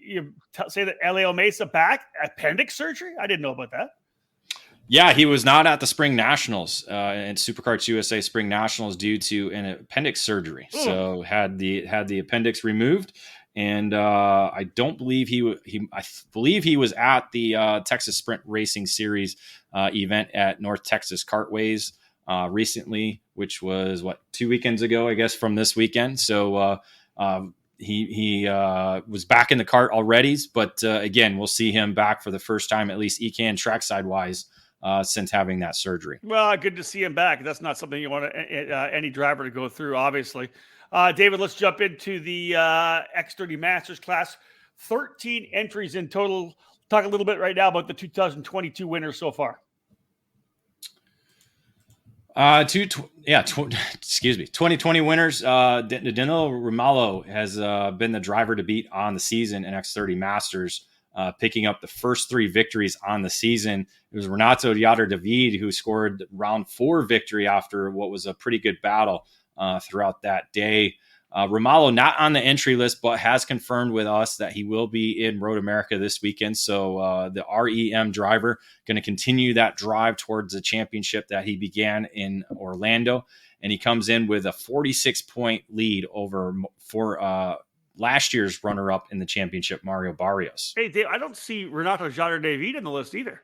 you say that Helio Meza back, appendix surgery? I didn't know about that. Yeah, he was not at the Spring Nationals and Superkarts USA Spring Nationals due to an appendix surgery. So had the appendix removed. And I don't believe I believe he was at the Texas Sprint Racing Series event at North Texas Kartways recently, which was 2 weekends ago, I guess, from this weekend. So he was back in the kart already, but again, we'll see him back for the first time, at least EKN Trackside wise, since having that surgery. Well, good to see him back. That's not something you want any driver to go through, obviously. David, let's jump into the X30 Masters class. 13 entries in total. Talk a little bit right now about the 2022 winners so far. 2020 winners. Danilo Romalo has been the driver to beat on the season in X30 Masters, picking up the first 3 victories on the season. It was Renato Yader David who scored round 4 victory after what was a pretty good battle throughout that day. Romalo not on the entry list, but has confirmed with us that he will be in Road America this weekend. So the REM driver going to continue that drive towards the championship that he began in Orlando. And he comes in with a 46-point lead over for last year's runner-up in the championship, Mario Barrios. Hey, Dave, I don't see Renato Jader David in the list either.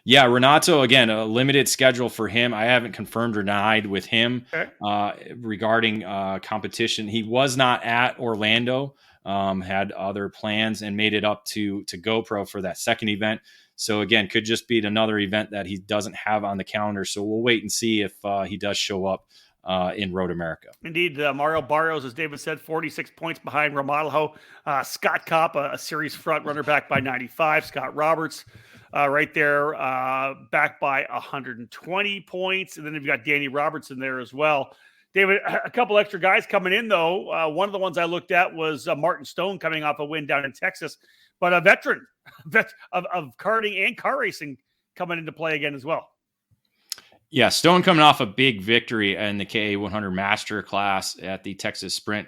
Yeah, Renato, again, a limited schedule for him. I haven't confirmed or denied with him regarding competition. He was not at Orlando, had other plans and made it up to GoPro for that second event. So, again, could just be another event that he doesn't have on the calendar. So we'll wait and see if he does show up in Road America. Indeed, Mario Barrios, as David said, 46 points behind Romalo. Scott Kopp, a series front runner back by 95. Scott Roberts. Right there, back by 120 points. And then you've got Danny Robertson there as well. David, a couple extra guys coming in, though. One of the ones I looked at was Martin Stone coming off a win down in Texas. But a veteran of karting and car racing coming into play again as well. Yeah, Stone coming off a big victory in the KA 100 Master class at the Texas Sprint.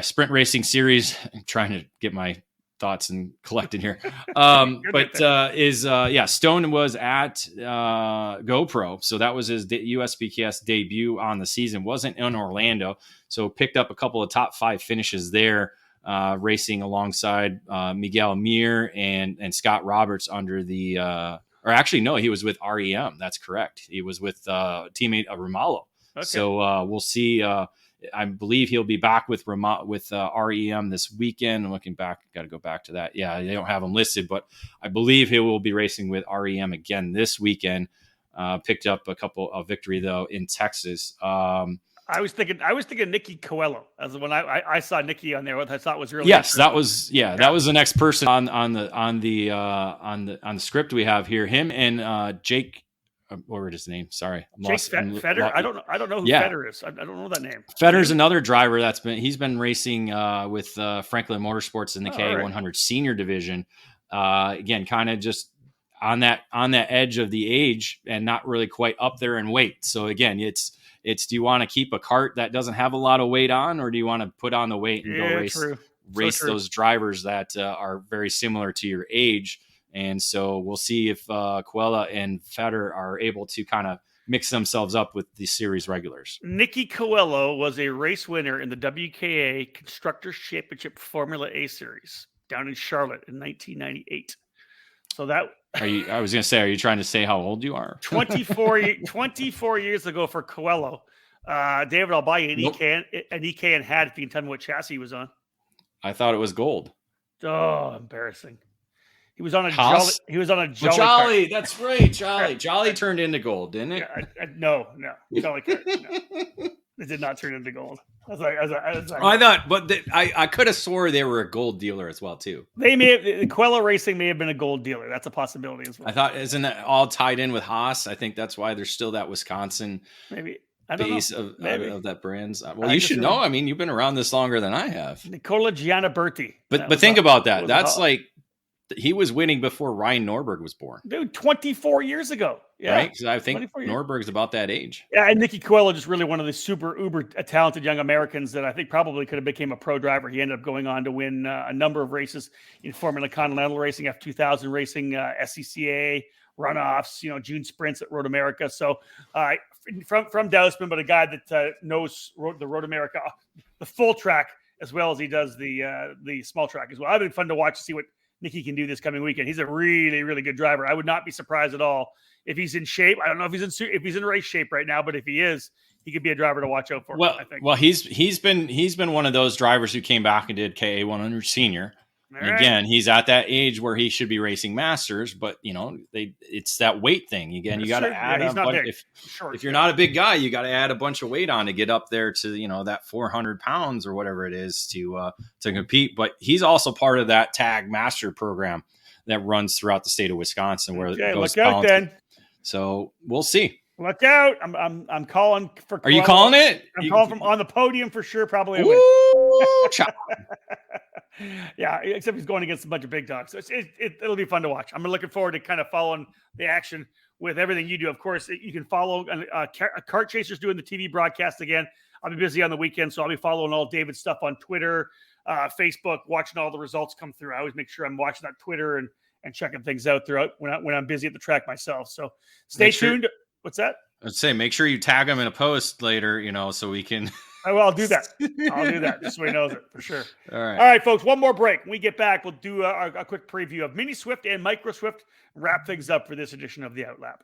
Sprint Racing Series. I'm trying to get my thoughts and collected here. Stone was at GoPro. So that was his USPKS debut on the season. Wasn't in Orlando. So picked up a couple of top 5 finishes there, racing alongside Miguel Mir and Scott Roberts under the, he was with REM. That's correct. He was with teammate Romalo. Okay. So we'll see. I believe he'll be back with REM this weekend. I'm looking back, got to go back to that. Yeah, they don't have him listed, but I believe he will be racing with REM again this weekend. Picked up a couple of victory though in Texas. I was thinking Nicky Coelho as when I saw Nicky on there. What I thought was really that was the next person on the script we have here. Him and Jake. What was his name? Sorry, Feder. I don't know who Feder is. I don't know that name. Feder's another driver he's been racing with Franklin Motorsports in the KA 100 Senior Division. Again, kind of just on that edge of the age and not really quite up there in weight. So again, it's do you want to keep a cart that doesn't have a lot of weight on, or do you want to put on the weight and go race those drivers that are very similar to your age? And so we'll see if Coelho and Feder are able to kind of mix themselves up with the series regulars. Nicky Coelho was a race winner in the WKA Constructors Championship Formula A Series down in Charlotte in 1998. So that... I was going to say, are you trying to say how old you are? 24 years ago for Coelho. David, I'll buy you an EKN hat if you can tell me what chassis he was on. I thought it was gold. Oh, embarrassing. He was on a Haas? Jolly. That's right, Jolly. Jolly turned into gold, didn't it? No, Jolly Kart. No. It did not turn into gold. I thought, but I could have swore they were a gold dealer as well too. Coelho Racing may have been a gold dealer. That's a possibility as well. I thought, isn't that all tied in with Haas? I think that's why there's still that Wisconsin base of that brand's. Well, you should know. I mean, you've been around this longer than I have. Nicola Giannaberti. But think about that. That's like. He was winning before Ryan Norberg was born. Dude, 24 years ago. Yeah. Right? Because I think Norberg's about that age. Yeah, and Nicky Coelho just really one of the super uber talented young Americans that I think probably could have became a pro driver. He ended up going on to win a number of races in Formula Continental Racing, F2000 Racing, SCCA, runoffs, June sprints at Road America. So from Dousman, but a guy that knows the Road America, the full track, as well as he does the small track as well. It'd been fun to watch to see what Nicky can do this coming weekend. He's a really, really good driver. I would not be surprised at all if he's in shape. I don't know if he's in race shape right now, but if he is, he could be a driver to watch out for. I think. Well, he's been one of those drivers who came back and did KA 100 Senior, Again, he's at that age where he should be racing masters, but it's that weight thing. Again, you got to add if you're not a big guy, you got to add a bunch of weight on to get up there to that 400 pounds or whatever it is to compete. But he's also part of that tag master program that runs throughout the state of Wisconsin. Where look out then. So we'll see. Look out! I'm calling for. Are you calling it? I'm calling from on the podium for sure. Probably. Yeah, except he's going against a bunch of big dogs. So it'll be fun to watch. I'm looking forward to kind of following the action with everything you do. Of course, you can follow Kart Chasers doing the TV broadcast again. I'll be busy on the weekend, so I'll be following all David's stuff on Twitter, Facebook, watching all the results come through. I always make sure I'm watching that Twitter and checking things out throughout when I'm busy at the track myself. So stay tuned. What's that? I'd say make sure you tag him in a post later, so we can. I'll do that. Just so he knows it for sure. All right, folks. One more break. When we get back, we'll do a quick preview of Mini Swift and Micro Swift. Wrap things up for this edition of the OutLap.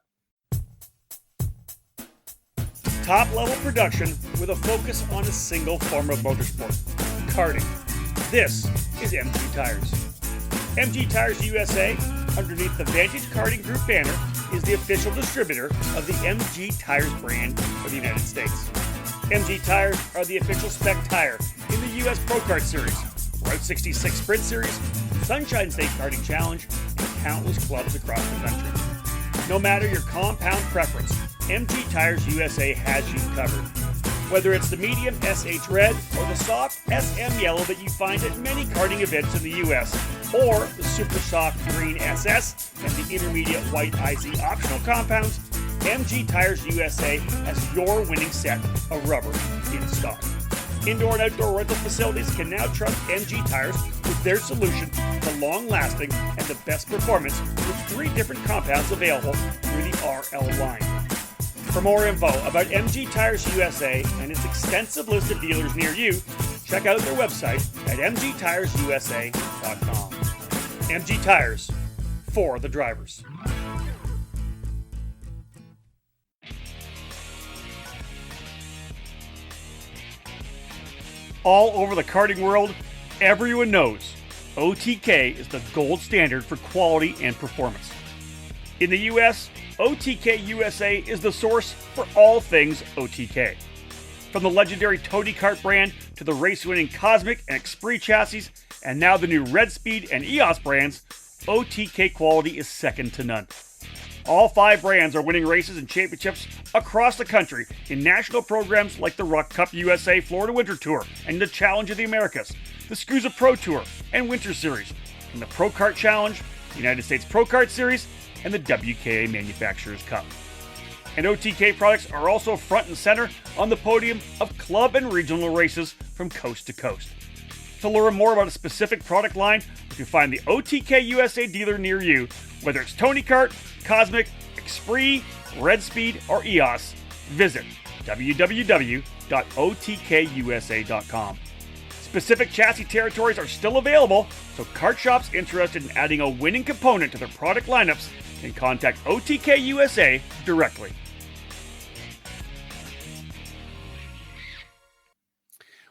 Top level production with a focus on a single form of motorsport, karting. This is MG Tires. MG Tires USA, underneath the Vantage Karting Group banner, is the official distributor of the MG Tires brand for the United States. MG Tires are the official spec tire in the U.S. Pro Kart Series, Route 66 Sprint Series, Sunshine State Karting Challenge, and countless clubs across the country. No matter your compound preference, MG Tires USA has you covered. Whether it's the medium SH Red or the soft SM Yellow that you find at many karting events in the U.S., or the super soft green SS and the intermediate white IZ optional compounds, MG Tires USA has your winning set of rubber in stock. Indoor and outdoor rental facilities can now trust MG Tires with their solution to long-lasting and the best performance with 3 different compounds available through the RL line. For more info about MG Tires USA and its extensive list of dealers near you, check out their website at mgtiresusa.com. MG Tires, for the drivers. All over the karting world, everyone knows OTK is the gold standard for quality and performance. In the US, OTK USA is the source for all things OTK. From the legendary Tony Kart brand to the race-winning Cosmic and Esprit chassis, and now the new Red Speed and EOS brands, OTK quality is second to none. All 5 brands are winning races and championships across the country in national programs like the Rock Cup USA Florida Winter Tour and the Challenge of the Americas, the SCUSA Pro Tour and Winter Series, and the Pro Kart Challenge, the United States Pro Kart Series, and the WKA Manufacturers Cup. And OTK products are also front and center on the podium of club and regional races from coast to coast. To learn more about a specific product line, you can find the OTK USA dealer near you, whether it's Tony Kart, Cosmic, Esprit, Red Speed, or EOS. Visit www.otkusa.com. Specific chassis territories are still available, so kart shops interested in adding a winning component to their product lineups can contact OTK USA directly.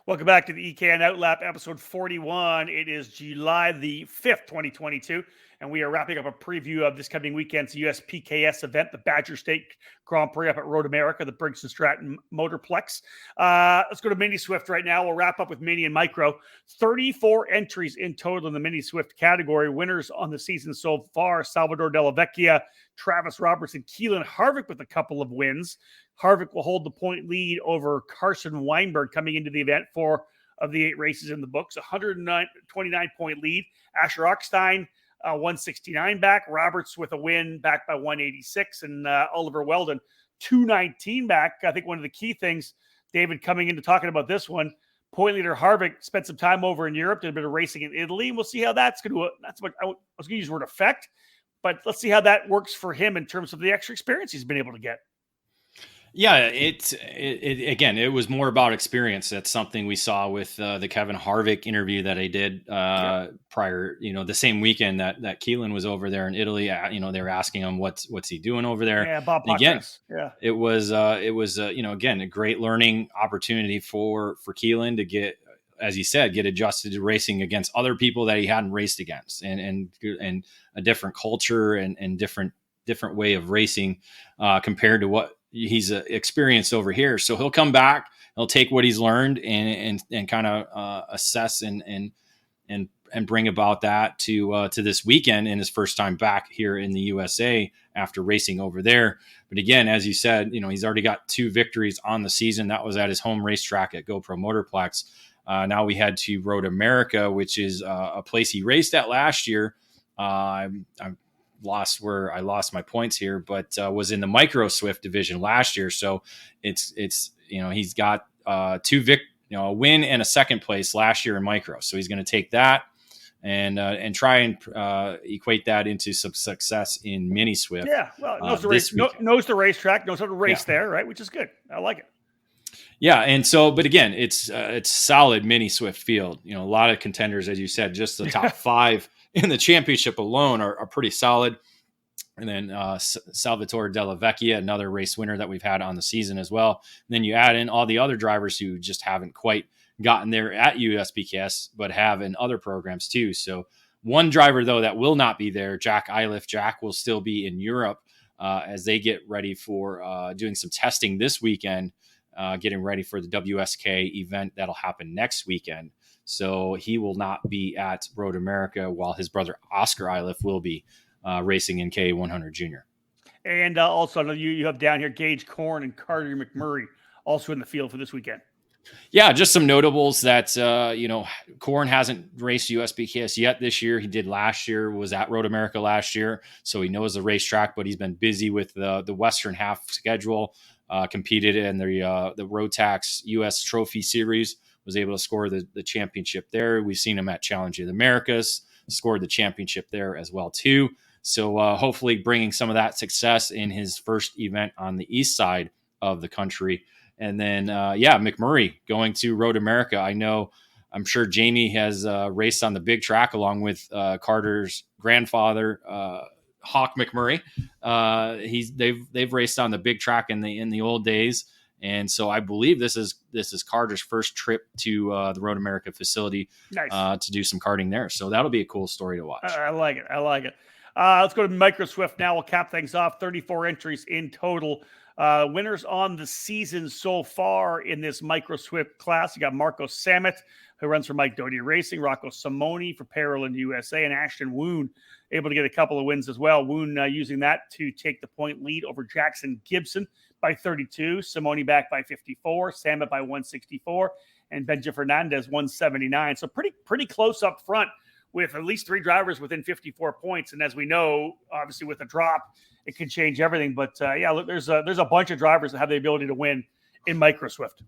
Welcome back to the EKN OutLap, episode 41. It is July the 5th, 2022, and we are wrapping up a preview of this coming weekend's USPKS event, the Badger State Grand Prix up at Road America, the Briggs & Stratton Motorplex. Let's go to Mini Swift right now. We'll wrap up with Mini and Micro. 34 entries in total in the Mini Swift category. Winners on the season so far, Salvador Della Vecchia, Travis Robertson, Keelan Harvick with a couple of wins. Harvick will hold the point lead over Carson Weinberg coming into the event. 4 of the 8 races in the books, 29-point lead. Asher Ockstein, 169 back. Roberts with a win back by 186. And Oliver Weldon, 219 back. I think one of the key things, David, coming into talking about this one, point leader Harvick spent some time over in Europe, did a bit of racing in Italy. And we'll see how that's going to, that's what I was going to use the word affect, but let's see how that works for him in terms of the extra experience he's been able to get. Yeah, it again, it was more about experience. That's something we saw with the Kevin Harvick interview that I did prior, the same weekend that Keelan was over there in Italy. They were asking him what's he doing over there. Yeah, Bob Podcast. Again, yeah, it was again, a great learning opportunity for Keelan to get as you said, get adjusted to racing against other people that he hadn't raced against, and a different culture and different way of racing compared to what he's experienced over here. So he'll come back, he'll take what he's learned and kind of assess and bring about that to this weekend in his first time back here in the USA after racing over there. But again, as you said, he's already got 2 victories on the season. That was at his home racetrack at GoPro Motorplex. Now we head to Road America, which is a place he raced at last year. I lost my points here, but was in the Micro Swift division last year. So it's he's got a win and a second place last year in Micro. So he's going to take that and try and equate that into some success in Mini Swift. Yeah, well, knows the racetrack, knows how to race there, right? Which is good. I like it. Yeah, and so, but again, it's solid Mini Swift field. A lot of contenders, as you said, just the top 5 in the championship alone are pretty solid. And then Salvatore Della Vecchia, another race winner that we've had on the season as well. And then you add in all the other drivers who just haven't quite gotten there at USBKS, but have in other programs too. So one driver, though, that will not be there, Jack Iliff. Jack will still be in Europe as they get ready for doing some testing this weekend, getting ready for the WSK event that'll happen next weekend. So he will not be at Road America, while his brother Oscar Iliff will be racing in K100 Junior. And also, you have down here Gage Korn and Carter McMurray also in the field for this weekend. Yeah, just some notables that, Korn hasn't raced USBKS yet this year. He did last year, was at Road America last year. So he knows the racetrack, but he's been busy with the Western half schedule, competed in the Rotax US Trophy Series, was able to score the championship there. We've seen him at Challenge of the Americas, scored the championship there as well, too. So hopefully bringing some of that success in his first event on the east side of the country. And then, McMurray going to Road America. I'm sure Jamie has raced on the big track along with Carter's grandfather, Hawk McMurray. They've raced on the big track in the old days. And so I believe this is Carter's first trip to the Road America facility. Nice. To do some karting there. So that'll be a cool story to watch. I like it. Let's go to Micro Swift now. We'll cap things off. 34 entries in total. Winners on the season so far in this Micro Swift class. You got Marco Samet, who runs for Mike Doty Racing, Rocco Simoni for Parallel USA, and Ashton Woon able to get a couple of wins as well. Woon using that to take the point lead over Jackson Gibson by 32, Simoni back by 54, Samet by 164, and Benja Fernandez 179. So pretty close up front with at least 3 drivers within 54 points. And as we know, obviously with a drop, it can change everything. But look, there's a bunch of drivers that have the ability to win in Micro Swift.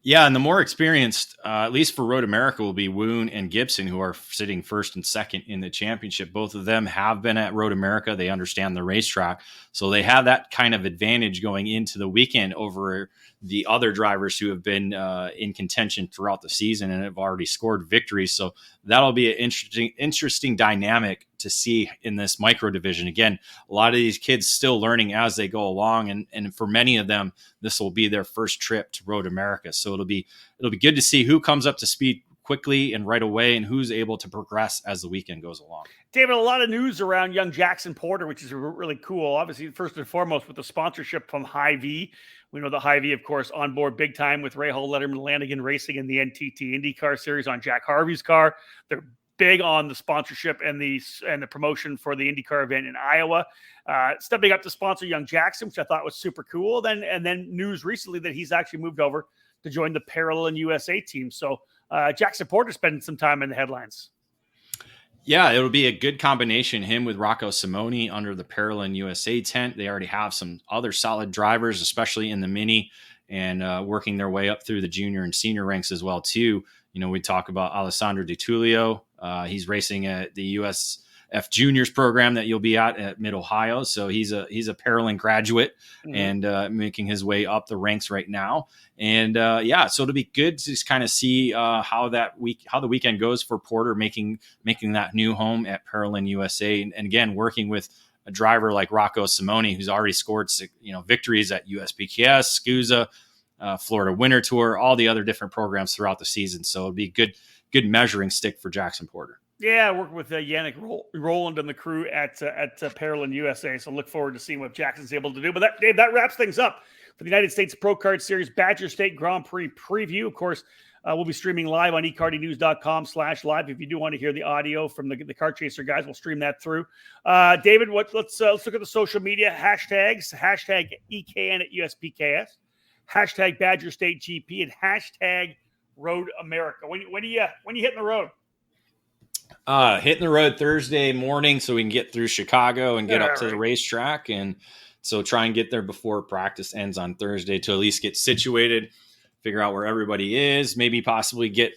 Yeah, and the more experienced, at least for Road America, will be Woon and Gibson, who are sitting first and second in the championship. Both of them have been at Road America. They understand the racetrack. So they have that kind of advantage going into the weekend over the other drivers who have been in contention throughout the season and have already scored victories. So that'll be an interesting dynamic to see in this micro division. Again, a lot of these kids still learning as they go along. And for many of them, this will be their first trip to Road America. So it'll be good to see who comes up to speed quickly and right away and who's able to progress as the weekend goes along. David, a lot of news around young Jackson Porter, which is really cool. Obviously, first and foremost, with the sponsorship from Hy-Vee. We know the Hy-Vee, of course, on board big time with Ray Hall, Letterman, Lanigan Racing in the NTT IndyCar Series on Jack Harvey's car. They're big on the sponsorship and the promotion for the IndyCar event in Iowa. Stepping up to sponsor young Jackson, which I thought was super cool. Then news recently that he's actually moved over to join the Parallel USA team. So Jackson Porter spending some time in the headlines. Yeah, it'll be a good combination. Him with Rocco Simoni under the Parallel USA tent. They already have some other solid drivers, especially in the mini, and working their way up through the junior and senior ranks as well, too. We talk about Alessandro Di Tullio. He's racing at the USF Juniors program that you'll be at Mid-Ohio. So he's a Parallel graduate and making his way up the ranks right now. And so it'll be good to just kind of see how the weekend goes for Porter making that new home at Parallel USA. And again, working with a driver like Rocco Simoni, who's already scored victories at USBKS, SCUSA, Florida Winter Tour, all the other different programs throughout the season. So it'll be good measuring stick for Jackson Porter. Yeah, working with Yannick Roland and the crew at Paralyn USA. So look forward to seeing what Jackson's able to do. But Dave, that wraps things up for the United States Pro Kart Series Badger State Grand Prix preview. Of course, we'll be streaming live on ekartingnews.com/live. If you do want to hear the audio from the Kart Chaser guys, we'll stream that through. David, let's look at the social media hashtags. Hashtag EKN at USPKS. Hashtag Badger State GP and hashtag Road America. When you hitting the road? Hitting the road Thursday morning so we can get through Chicago and get up to the racetrack. And so try and get there before practice ends on Thursday to at least get situated, figure out where everybody is, maybe possibly get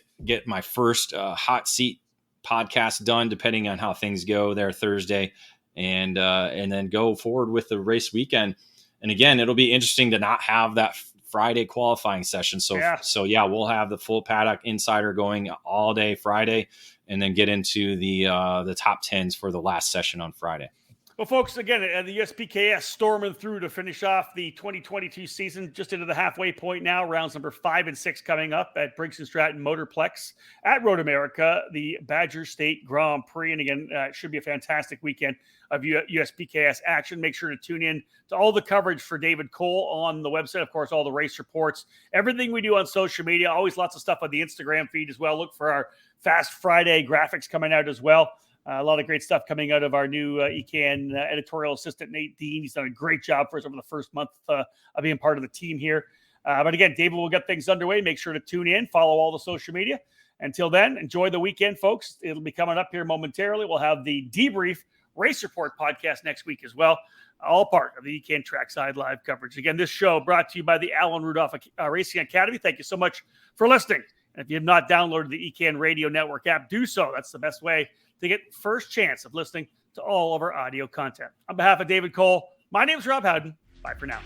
my first hot seat podcast done, depending on how things go there Thursday, and then go forward with the race weekend. And again, it'll be interesting to not have that Friday qualifying session. So we'll have the full paddock insider going all day Friday, and then get into the top 10s for the last session on Friday. Well, folks, again, the USPKS storming through to finish off the 2022 season, just into the halfway point now. Rounds number 5 and 6 coming up at Briggs & Stratton Motorplex at Road America, the Badger State Grand Prix. And again, it should be a fantastic weekend of USPKS action. Make sure to tune in to all the coverage for David Cole on the website. Of course, all the race reports, everything we do on social media, always lots of stuff on the Instagram feed as well. Look for our Fast Friday graphics coming out as well. A lot of great stuff coming out of our new EKN editorial assistant, Nate Dean. He's done a great job for us over the first month of being part of the team here. But again, David will get things underway. Make sure to tune in, follow all the social media. Until then, enjoy the weekend, folks. It'll be coming up here momentarily. We'll have the Debrief Race Report podcast next week as well. All part of the EKN Trackside live coverage. Again, this show brought to you by the Alan Rudolph Racing Academy. Thank you so much for listening. And if you have not downloaded the EKN Radio Network app, do so. That's the best way to get first chance of listening to all of our audio content. On behalf of David Cole, my name is Rob Howden. Bye for now.